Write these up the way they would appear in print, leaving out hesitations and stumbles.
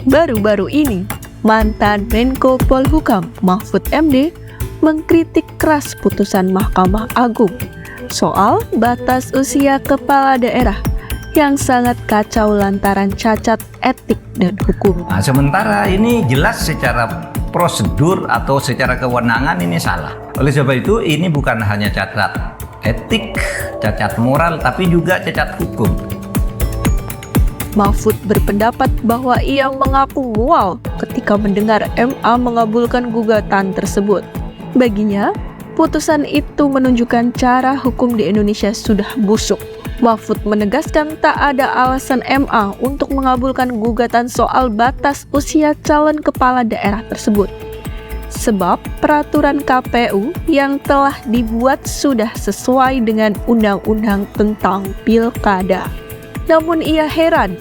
Baru-baru ini, mantan Menko Polhukam Mahfud MD mengkritik keras putusan Mahkamah Agung soal batas usia kepala daerah yang sangat kacau lantaran cacat etik dan hukum. Nah, sementara ini jelas secara prosedur atau secara kewenangan ini salah. Oleh sebab itu ini bukan hanya cacat etik, cacat moral, tapi juga cacat hukum. Mahfud berpendapat bahwa ia mengaku mual ketika mendengar MA mengabulkan gugatan tersebut. Baginya, putusan itu menunjukkan cara hukum di Indonesia sudah busuk. Mahfud menegaskan tak ada alasan MA untuk mengabulkan gugatan soal batas usia calon kepala daerah tersebut. Sebab peraturan KPU yang telah dibuat sudah sesuai dengan undang-undang tentang pilkada. Namun ia heran,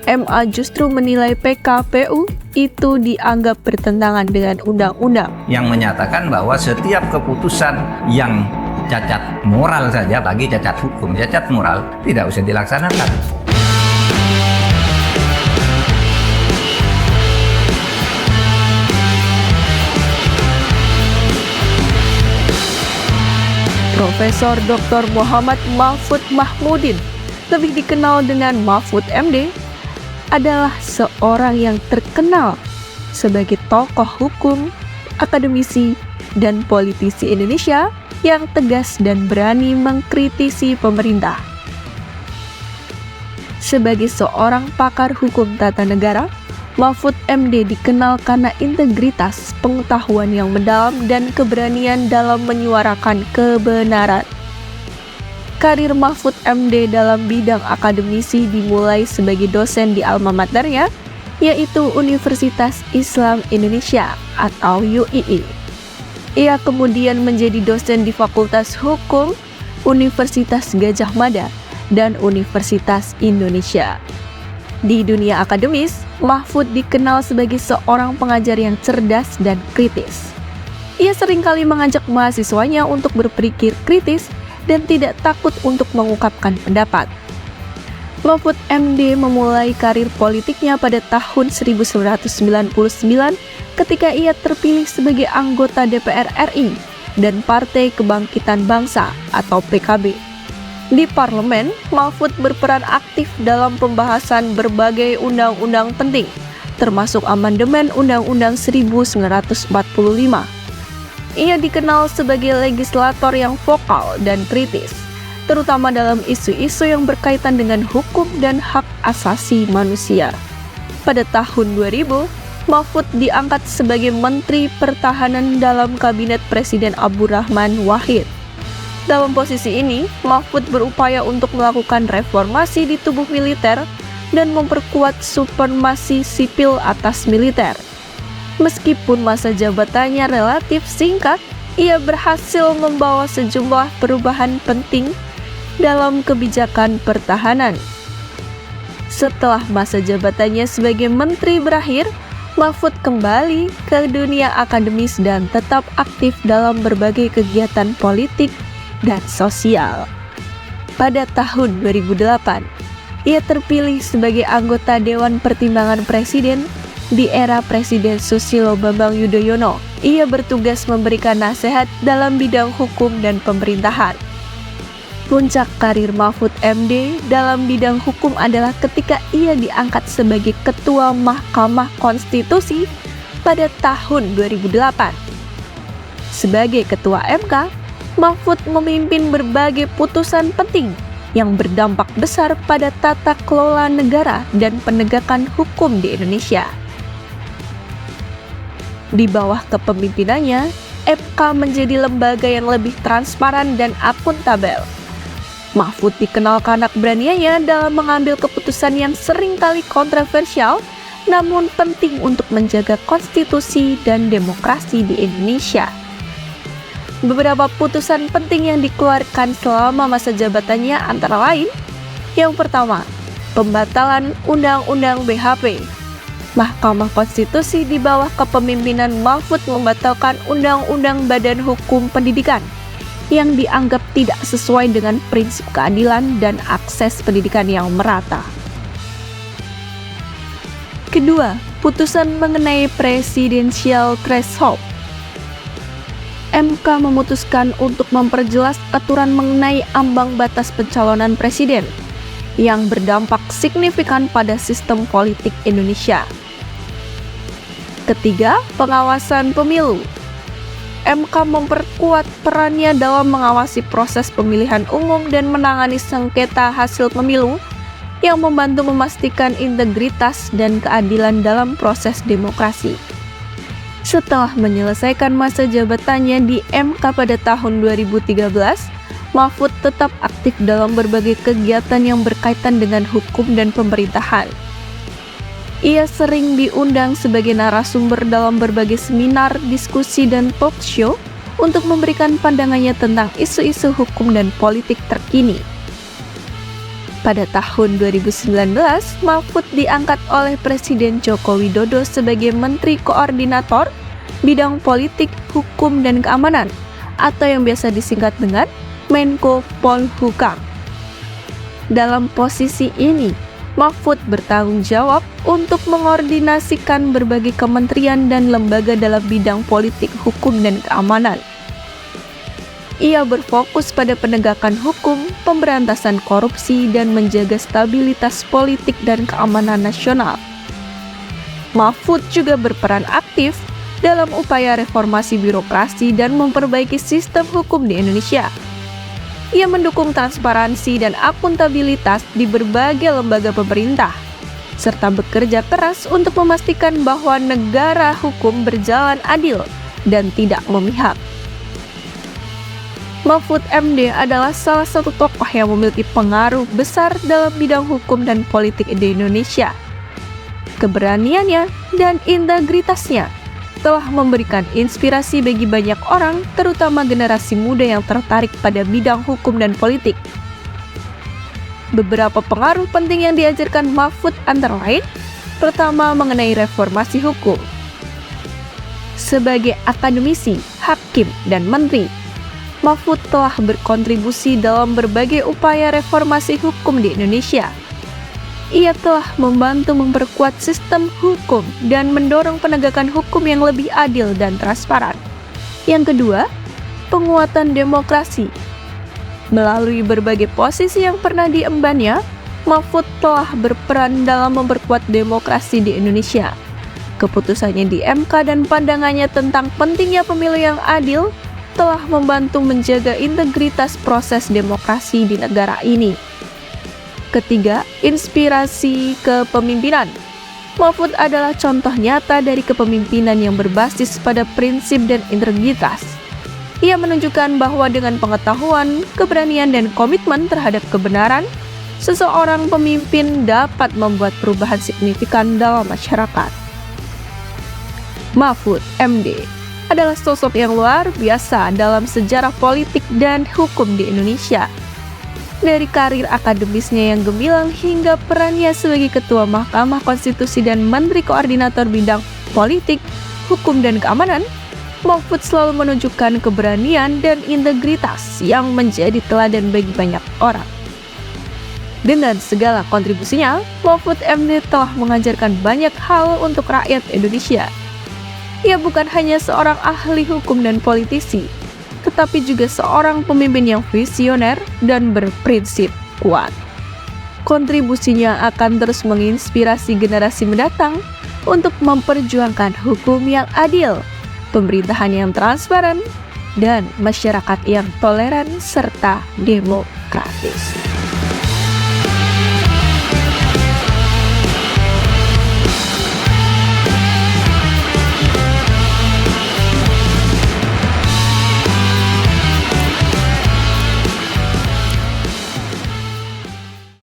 MA justru menilai PKPU itu dianggap bertentangan dengan undang-undang. Yang menyatakan bahwa setiap keputusan yang cacat moral saja, bagi cacat hukum, cacat moral, tidak usah dilaksanakan. Profesor Dr. Muhammad Mahfud Mahmudin, lebih dikenal dengan Mahfud MD, adalah seorang yang terkenal sebagai tokoh hukum, akademisi, dan politisi Indonesia yang tegas dan berani mengkritisi pemerintah. Sebagai seorang pakar hukum tata negara, Mahfud MD dikenal karena integritas, pengetahuan yang mendalam, dan keberanian dalam menyuarakan kebenaran. Karir Mahfud MD dalam bidang akademisi dimulai sebagai dosen di alma maternya, yaitu Universitas Islam Indonesia atau UII. Ia kemudian menjadi dosen di Fakultas Hukum Universitas Gadjah Mada dan Universitas Indonesia. Di dunia akademis, Mahfud dikenal sebagai seorang pengajar yang cerdas dan kritis. Ia seringkali mengajak mahasiswanya untuk berpikir kritis dan tidak takut untuk mengungkapkan pendapat. Mahfud MD memulai karir politiknya pada tahun 1999 ketika ia terpilih sebagai anggota DPR RI dan Partai Kebangkitan Bangsa atau PKB. Di parlemen, Mahfud berperan aktif dalam pembahasan berbagai undang-undang penting, termasuk amandemen Undang-Undang 1945. Ia dikenal sebagai legislator yang vokal dan kritis, terutama dalam isu-isu yang berkaitan dengan hukum dan hak asasi manusia. Pada tahun 2000, Mahfud diangkat sebagai Menteri Pertahanan dalam Kabinet Presiden Abdurrahman Wahid. Dalam posisi ini, Mahfud berupaya untuk melakukan reformasi di tubuh militer dan memperkuat supremasi sipil atas militer. Meskipun masa jabatannya relatif singkat, ia berhasil membawa sejumlah perubahan penting dalam kebijakan pertahanan. Setelah masa jabatannya sebagai menteri berakhir, Mahfud kembali ke dunia akademis dan tetap aktif dalam berbagai kegiatan politik dan sosial. Pada tahun 2008, ia terpilih sebagai anggota Dewan Pertimbangan Presiden. Di era Presiden Susilo Bambang Yudhoyono, ia bertugas memberikan nasihat dalam bidang hukum dan pemerintahan. Puncak karir Mahfud MD dalam bidang hukum adalah ketika ia diangkat sebagai Ketua Mahkamah Konstitusi pada tahun 2008. Sebagai Ketua MK, Mahfud memimpin berbagai putusan penting yang berdampak besar pada tata kelola negara dan penegakan hukum di Indonesia. Di bawah kepemimpinannya, MK menjadi lembaga yang lebih transparan dan akuntabel. Mahfud dikenal karena keberaniannya dalam mengambil keputusan yang seringkali kontroversial, namun penting untuk menjaga konstitusi dan demokrasi di Indonesia. Beberapa putusan penting yang dikeluarkan selama masa jabatannya antara lain, yang pertama, pembatalan Undang-Undang BHP. Mahkamah Konstitusi di bawah kepemimpinan Mahfud membatalkan Undang-Undang Badan Hukum Pendidikan yang dianggap tidak sesuai dengan prinsip keadilan dan akses pendidikan yang merata. Kedua, Putusan mengenai presidensial threshold. MK memutuskan untuk memperjelas aturan mengenai ambang batas pencalonan presiden yang berdampak signifikan pada sistem politik Indonesia. Ketiga, pengawasan pemilu. MK memperkuat perannya dalam mengawasi proses pemilihan umum dan menangani sengketa hasil pemilu yang membantu memastikan integritas dan keadilan dalam proses demokrasi. Setelah menyelesaikan masa jabatannya di MK pada tahun 2013, Mahfud tetap aktif dalam berbagai kegiatan yang berkaitan dengan hukum dan pemerintahan. Ia sering diundang sebagai narasumber dalam berbagai seminar, diskusi, dan talk show untuk memberikan pandangannya tentang isu-isu hukum dan politik terkini. Pada tahun 2019, Mahfud diangkat oleh Presiden Joko Widodo sebagai Menteri Koordinator Bidang Politik, Hukum, dan Keamanan atau yang biasa disingkat dengan Menko Polhukam. Dalam posisi ini, Mahfud bertanggung jawab untuk mengordinasikan berbagai kementerian dan lembaga dalam bidang politik, hukum, dan keamanan. Ia berfokus pada penegakan hukum, pemberantasan korupsi, dan menjaga stabilitas politik dan keamanan nasional. Mahfud juga berperan aktif dalam upaya reformasi birokrasi dan memperbaiki sistem hukum di Indonesia. Ia mendukung transparansi dan akuntabilitas di berbagai lembaga pemerintah, serta bekerja keras untuk memastikan bahwa negara hukum berjalan adil dan tidak memihak. Mahfud MD adalah salah satu tokoh yang memiliki pengaruh besar dalam bidang hukum dan politik di Indonesia. Keberaniannya dan integritasnya telah memberikan inspirasi bagi banyak orang, terutama generasi muda yang tertarik pada bidang hukum dan politik. Beberapa pengaruh penting yang diajarkan Mahfud antara lain, pertama mengenai reformasi hukum. Sebagai akademisi, hakim, dan menteri, Mahfud telah berkontribusi dalam berbagai upaya reformasi hukum di Indonesia. Ia telah membantu memperkuat sistem hukum dan mendorong penegakan hukum yang lebih adil dan transparan. Yang kedua, penguatan demokrasi. Melalui berbagai posisi yang pernah diembannya, Mahfud telah berperan dalam memperkuat demokrasi di Indonesia. Keputusannya di MK dan pandangannya tentang pentingnya pemilu yang adil telah membantu menjaga integritas proses demokrasi di negara ini. Ketiga, inspirasi kepemimpinan. Mahfud adalah contoh nyata dari kepemimpinan yang berbasis pada prinsip dan integritas. Ia menunjukkan bahwa dengan pengetahuan, keberanian, dan komitmen terhadap kebenaran, seseorang pemimpin dapat membuat perubahan signifikan dalam masyarakat. Mahfud MD adalah sosok yang luar biasa dalam sejarah politik dan hukum di Indonesia. Dari karir akademisnya yang gemilang hingga perannya sebagai Ketua Mahkamah Konstitusi dan Menteri Koordinator Bidang Politik, Hukum, dan Keamanan, Mahfud selalu menunjukkan keberanian dan integritas yang menjadi teladan bagi banyak orang. Dengan segala kontribusinya, Mahfud MD telah mengajarkan banyak hal untuk rakyat Indonesia. Ia bukan hanya seorang ahli hukum dan politisi, tetapi juga seorang pemimpin yang visioner dan berprinsip kuat. Kontribusinya akan terus menginspirasi generasi mendatang untuk memperjuangkan hukum yang adil, pemerintahan yang transparan, dan masyarakat yang toleran serta demokratis.